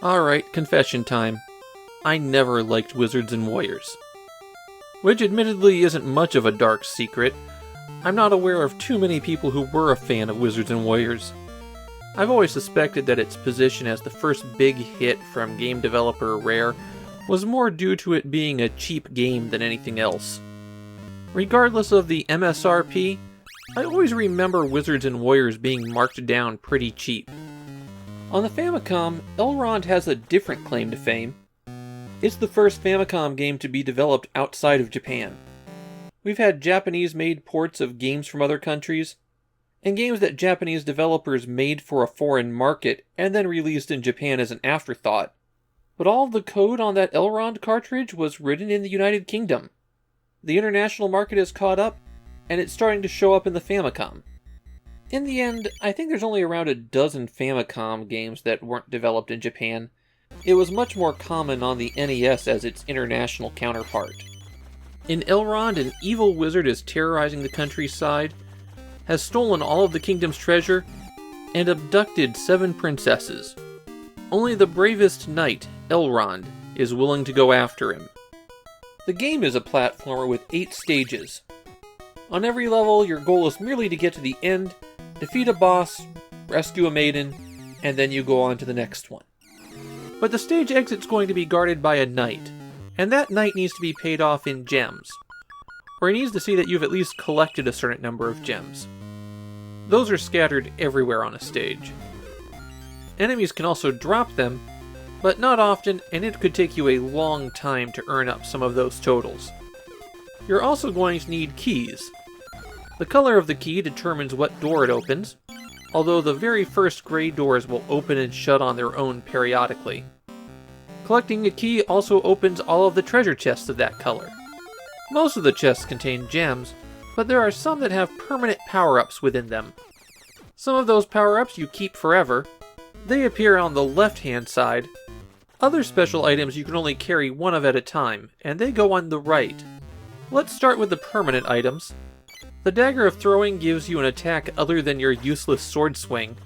Alright, confession time. I never liked Wizards and Warriors. Which admittedly isn't much of a dark secret. I'm not aware of too many people who were a fan of Wizards and Warriors. I've always suspected that its position as the first big hit from game developer Rare was more due to it being a cheap game than anything else. Regardless of the MSRP, I always remember Wizards and Warriors being marked down pretty cheap. On the Famicom, Elrond has a different claim to fame. It's the first Famicom game to be developed outside of Japan. We've had Japanese-made ports of games from other countries, and games that Japanese developers made for a foreign market and then released in Japan as an afterthought. But all of the code on that Elrond cartridge was written in the United Kingdom. The international market has caught up, and it's starting to show up in the Famicom. In the end, I think there's only around a dozen Famicom games that weren't developed in Japan. It was much more common on the NES as its international counterpart. In Elrond, an evil wizard is terrorizing the countryside, has stolen all of the kingdom's treasure, and abducted 7 princesses. Only the bravest knight, Elrond, is willing to go after him. The game is a platformer with 8 stages. On every level, your goal is merely to get to the end, defeat a boss, rescue a maiden, and then you go on to the next one. But the stage exit's going to be guarded by a knight, and that knight needs to be paid off in gems, or he needs to see that you've at least collected a certain number of gems. Those are scattered everywhere on a stage. Enemies can also drop them, but not often, and it could take you a long time to earn up some of those totals. You're also going to need keys. The color of the key determines what door it opens, although the very first gray doors will open and shut on their own periodically. Collecting a key also opens all of the treasure chests of that color. Most of the chests contain gems, but there are some that have permanent power-ups within them. Some of those power-ups you keep forever. They appear on the left-hand side. Other special items you can only carry one of at a time, and they go on the right. Let's start with the permanent items. The Dagger of Throwing gives you an attack other than your useless sword swing.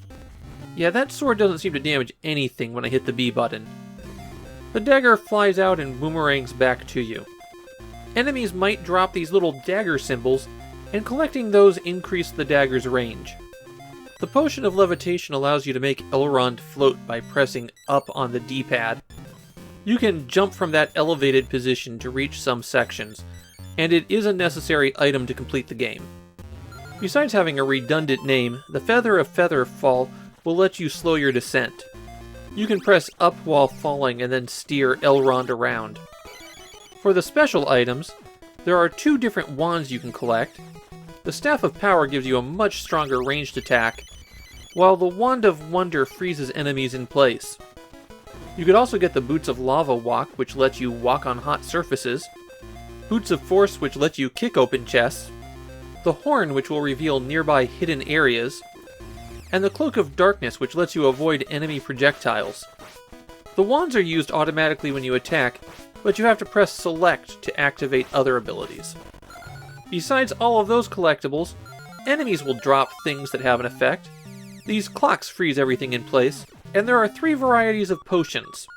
Yeah, that sword doesn't seem to damage anything when I hit the B button. The dagger flies out and boomerangs back to you. Enemies might drop these little dagger symbols, and collecting those increase the dagger's range. The Potion of Levitation allows you to make Elrond float by pressing up on the D-pad. You can jump from that elevated position to reach some sections, and it is a necessary item to complete the game. Besides having a redundant name, the Feather of Featherfall will let you slow your descent. You can press up while falling and then steer Elrond around. For the special items, there are 2 different wands you can collect. The Staff of Power gives you a much stronger ranged attack, while the Wand of Wonder freezes enemies in place. You could also get the Boots of Lava Walk, which lets you walk on hot surfaces, Boots of Force, which let you kick open chests, the Horn, which will reveal nearby hidden areas, and the Cloak of Darkness, which lets you avoid enemy projectiles. The wands are used automatically when you attack, but you have to press Select to activate other abilities. Besides all of those collectibles, enemies will drop things that have an effect. These clocks freeze everything in place, and there are 3 varieties of potions.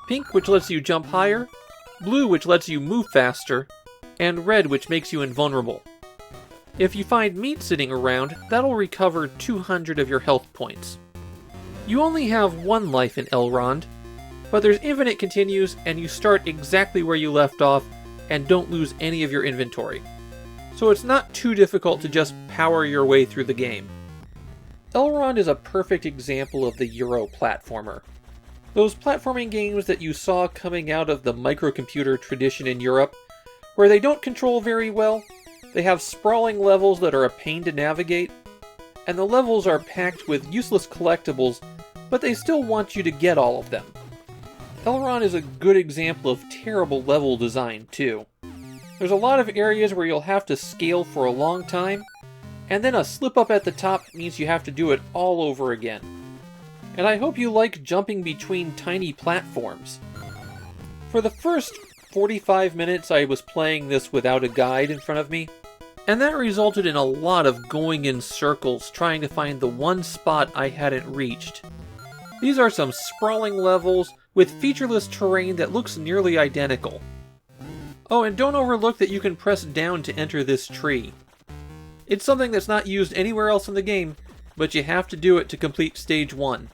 Pink, which lets you jump higher, blue, which lets you move faster, and red, which makes you invulnerable. If you find meat sitting around, that'll recover 200 of your health points. You only have 1 life in Elrond, but there's infinite continues, and you start exactly where you left off, and don't lose any of your inventory. So it's not too difficult to just power your way through the game. Elrond is a perfect example of the Euro platformer. Those platforming games that you saw coming out of the microcomputer tradition in Europe, where they don't control very well, they have sprawling levels that are a pain to navigate, and the levels are packed with useless collectibles, but they still want you to get all of them. Elrond is a good example of terrible level design, too. There's a lot of areas where you'll have to scale for a long time, and then a slip up at the top means you have to do it all over again. And I hope you like jumping between tiny platforms. For the first 45 minutes I was playing this without a guide in front of me, and that resulted in a lot of going in circles trying to find the one spot I hadn't reached. These are some sprawling levels with featureless terrain that looks nearly identical. Oh, and don't overlook that you can press down to enter this tree. It's something that's not used anywhere else in the game, but you have to do it to complete Stage 1.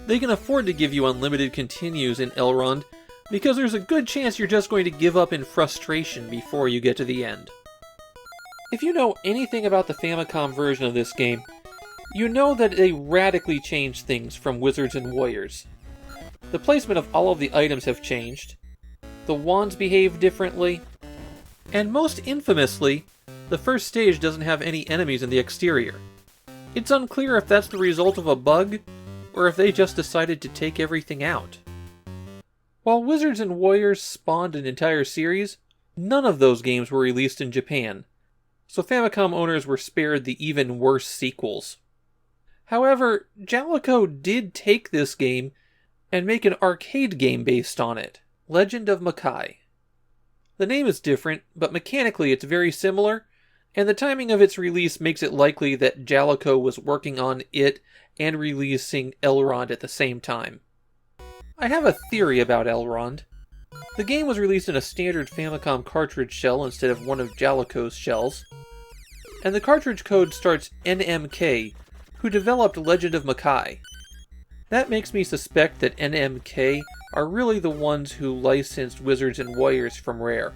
They can afford to give you unlimited continues in Elrond, because there's a good chance you're just going to give up in frustration before you get to the end. If you know anything about the Famicom version of this game, you know that they radically changed things from Wizards and Warriors. The placement of all of the items have changed, the wands behave differently, and most infamously, the first stage doesn't have any enemies in the exterior. It's unclear if that's the result of a bug, or if they just decided to take everything out. While Wizards and Warriors spawned an entire series, none of those games were released in Japan, so Famicom owners were spared the even worse sequels. However, Jaleco did take this game and make an arcade game based on it, Legend of Makai. The name is different, but mechanically it's very similar, and the timing of its release makes it likely that Jaleco was working on it and releasing Elrond at the same time. I have a theory about Elrond. The game was released in a standard Famicom cartridge shell instead of one of Jaleco's shells, and the cartridge code starts NMK, who developed Legend of Makai. That makes me suspect that NMK are really the ones who licensed Wizards and Warriors from Rare.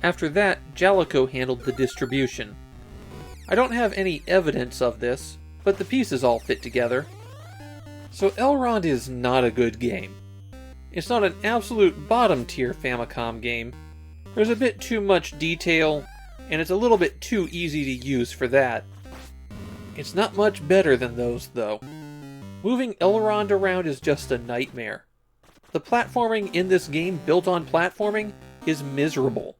After that, Jaleco handled the distribution. I don't have any evidence of this, but the pieces all fit together. So Elrond is not a good game. It's not an absolute bottom-tier Famicom game. There's a bit too much detail, and it's a little bit too easy to use for that. It's not much better than those, though. Moving Elrond around is just a nightmare. The platforming in this game built on platforming is miserable.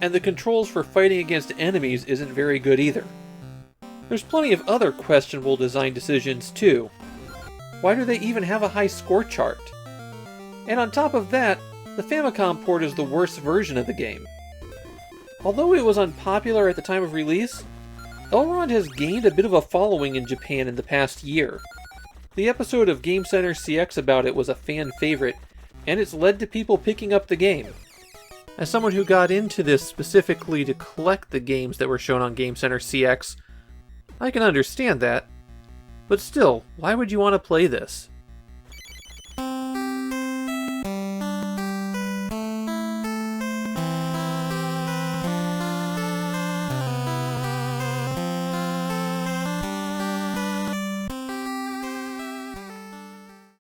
And the controls for fighting against enemies isn't very good either. There's plenty of other questionable design decisions too. Why do they even have a high score chart? And on top of that, the Famicom port is the worst version of the game. Although it was unpopular at the time of release, Elrond has gained a bit of a following in Japan in the past year. The episode of Game Center CX about it was a fan favorite, and it's led to people picking up the game. As someone who got into this specifically to collect the games that were shown on Game Center CX, I can understand that. But still, why would you want to play this?